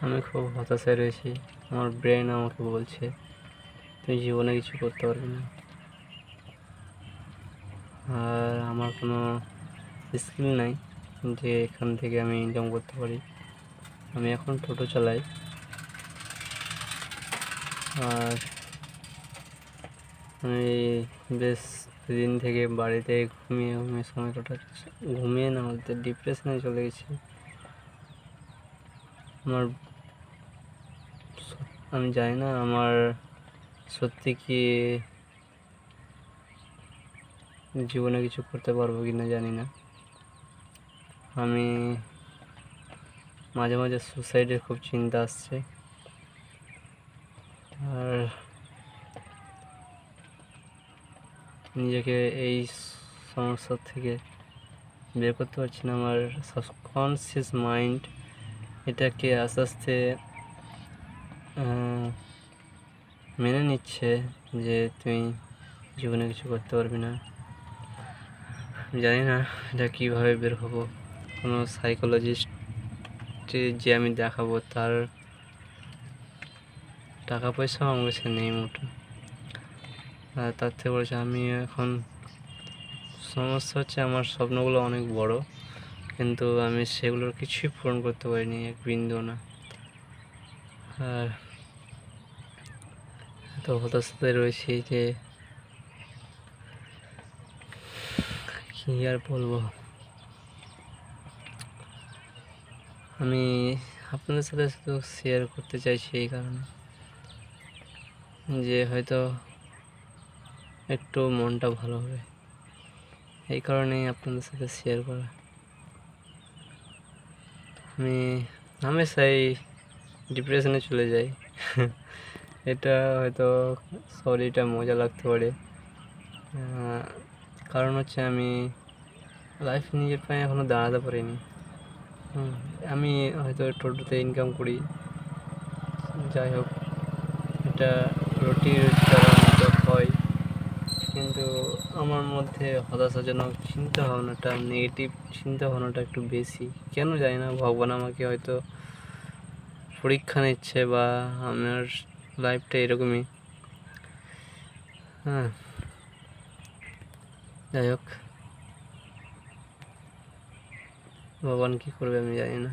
আমি খুব হতাশায় রয়েছি। আমার ব্রেন আমাকে বলছে তুই জীবনে কিছু করতে পারবি না, আর আমার কোনো স্কিল নাই যে এখান থেকে আমি ইনকাম করতে পারি। আমি এখন টোটো চালাই, আর আমি বেশ দিন থেকে বাড়িতে ঘুমিয়ে ঘুমিয়ে সময় কাটাচ্ছি। ঘুমিয়ে না বলতে ডিপ্রেশনে চলে গেছি। আমি জানি না আমার সত্যি কি জীবনে কিছু করতে পারবো কি না জানি না। আমি মাঝে মাঝে সুসাইডের খুব চিন্তা আসছে, আর নিজেকে এই সমস্যা থেকে বের করতে পারছি না। আমার সাবকনসিয়াস মাইন্ড এটাকে আস্তে আস্তে মেনে নিচ্ছে যে তুই জীবনে কিছু করতে পারবি না। জানি না এটা কীভাবে বের হবো। কোনো সাইকোলজিস্ট যে আমি দেখাবো তার টাকা পয়সাও আমার কাছে নেই মোটো। আর তার থেকে বলছে আমি এখন সমস্যা হচ্ছে আমার স্বপ্নগুলো অনেক বড়, কিন্তু আমি সেগুলোর কিছুই পূরণ করতে পারিনি, এক বিন্দু না। আর এত হতাশাতে রয়েছি যে কী আর বলবো। আমি আপনাদের সাথে শুধু শেয়ার করতে চাইছি এই কারণে যে হয়তো একটু মনটা ভালো হবে, এই কারণেই আপনাদের সাথে শেয়ার করা। আমি হামেশাই ডিপ্রেশনে চলে যাই। এটা হয়তো সরিটা মজা লাগতে পারে, কারণ হচ্ছে আমি লাইফ নিজের পায়ে এখনও দাঁড়াতে পারিনি। আমি হয়তো টোটোতে ইনকাম করি, যাই হোক এটা রুটি রোজগারের মতো হয়, কিন্তু আমার মধ্যে হতাশাজনক চিন্তা ভাবনাটা, নেগেটিভ চিন্তা ভাবনাটা একটু বেশি। কেন জানি না, ভগবান আমাকে হয়তো পরীক্ষা নিচ্ছে, বা আমার লাইফটা এরকমই। যাই হোক, ভগবান কী করবে আমি জানি না।